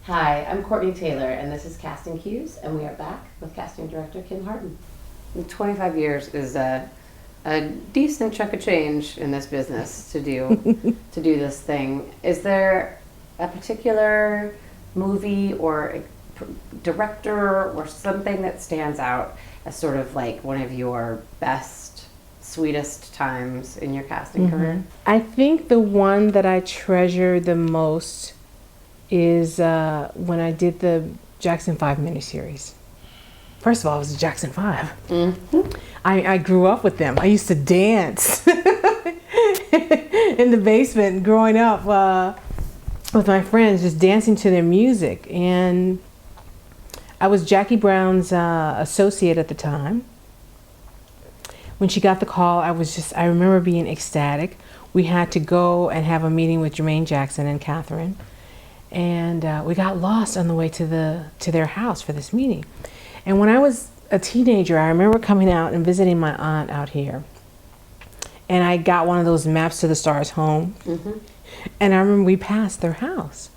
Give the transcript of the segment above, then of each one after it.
Hi, I'm Courtenay Taylor, and this is Casting Cues, and we are back with casting director Kim Hardin. 25 years is a decent chunk of change in this business to do this thing. Is there a particular movie or a director or something that stands out as sort of like one of your best, sweetest times in your casting career? I think the one that I treasure the most is when I did the Jackson 5 miniseries. First of all, it was Jackson 5. I grew up with them. I used to dance in the basement growing up with my friends, just dancing to their music. And I was Jackie Brown's associate at the time. When she got the call, I remember being ecstatic. We had to go and have a meeting with Jermaine Jackson and Catherine. And we got lost on the way to their house for this meeting. And when I was a teenager, I remember coming out and visiting my aunt out here. And I got one of those maps to the stars home. And I remember we passed their house.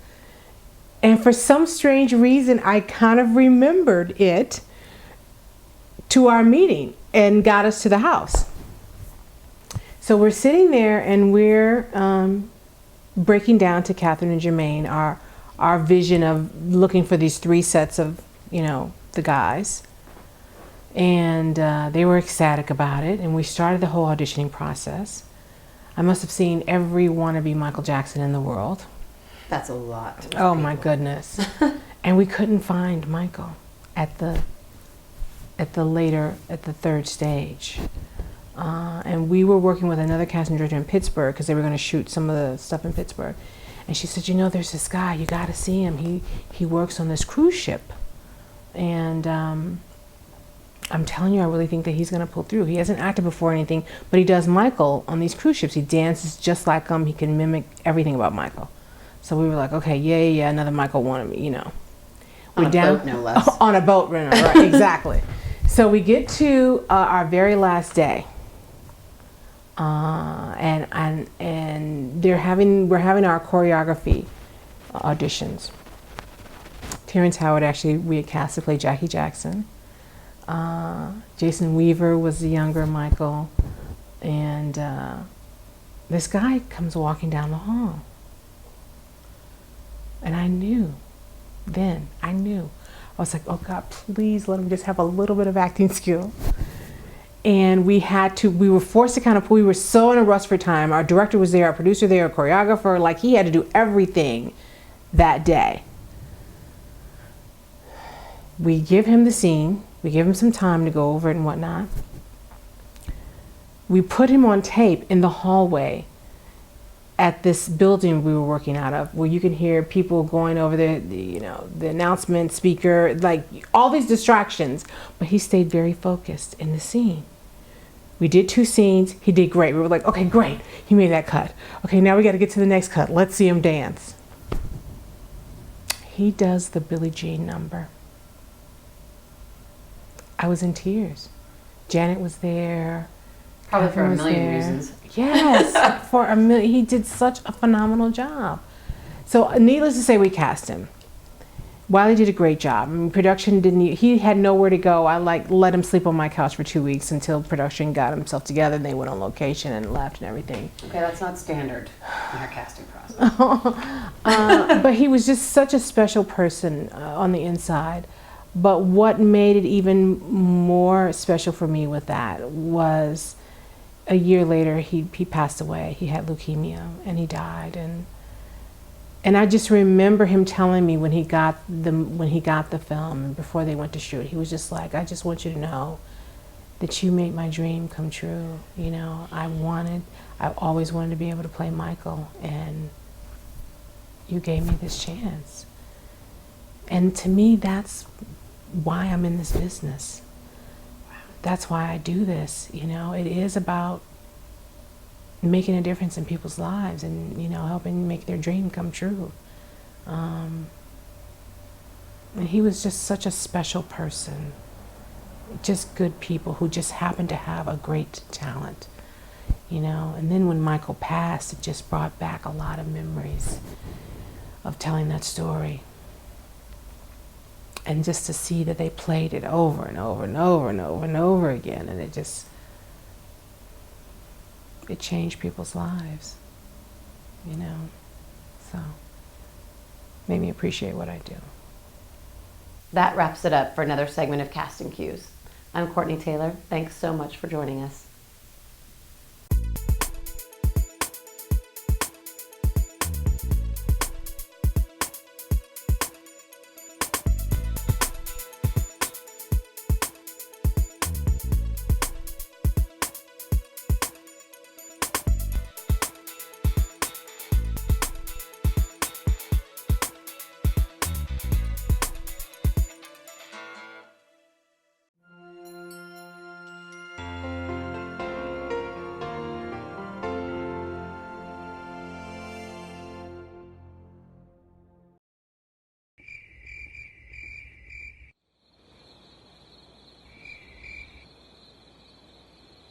And for some strange reason, I kind of remembered it to our meeting and got us to the house. So we're sitting there and we're breaking down to Catherine and Jermaine our vision of looking for these 3 sets of, the guys. And they were ecstatic about it, and we started the whole auditioning process. I must have seen every wannabe Michael Jackson in the world. That's a lot. Oh my goodness. And we couldn't find Michael at the 3rd stage. And we were working with another casting director in Pittsburgh because they were going to shoot some of the stuff in Pittsburgh. And she said, there's this guy, you got to see him. He works on this cruise ship. And I'm telling you, I really think that he's going to pull through. He hasn't acted before or anything, but he does Michael on these cruise ships. He dances just like him. He can mimic everything about Michael. So we were like, okay, yeah, another Michael wannabe, On a boat, no less. On a boat, right, exactly. So we get to our very last day. And we're having our choreography auditions. Terrence Howard, actually, we had cast to play Jackie Jackson. Jason Weaver was the younger Michael. And this guy comes walking down the hall. And I knew. I was like, oh God, please let him just have a little bit of acting skill. And we were forced to kind of pull. We were so in a rush for time. Our director was there, our producer there, our choreographer, like he had to do everything that day. We give him the scene. We give him some time to go over it and whatnot. We put him on tape in the hallway at this building we were working out of, where you can hear people going over the announcement speaker, like all these distractions, but he stayed very focused in the scene. We did 2 scenes. He did great. We were like, okay, great. He made that cut. Okay, now we got to get to the next cut. Let's see him dance. He does the Billie Jean number. I was in tears. Janet was there. Probably for Catherine a million was there. reasons. Yes, for a million. He did such a phenomenal job. So needless to say, we cast him. Wiley did a great job. I mean, production he had nowhere to go. I let him sleep on my couch for 2 weeks until production got himself together and they went on location and left and everything. Okay, that's not standard in our casting process. But he was just such a special person on the inside. But what made it even more special for me with that was a year later he passed away. He had leukemia and he died, and I just remember him telling me when he got the film and before they went to shoot, he was just like, I just want you to know that you made my dream come true. I always wanted to be able to play Michael, and you gave me this chance. And to me, that's why I'm in this business. That's why I do this. It is about making a difference in people's lives and, helping make their dream come true. And he was just such a special person. Just good people who just happened to have a great talent. And then when Michael passed, it just brought back a lot of memories of telling that story. And just to see that they played it over and over and over and over and over again, and it changed people's lives, you know. So made me appreciate what I do. That wraps it up for another segment of Casting Cues. I'm Courtenay Taylor. Thanks so much for joining us.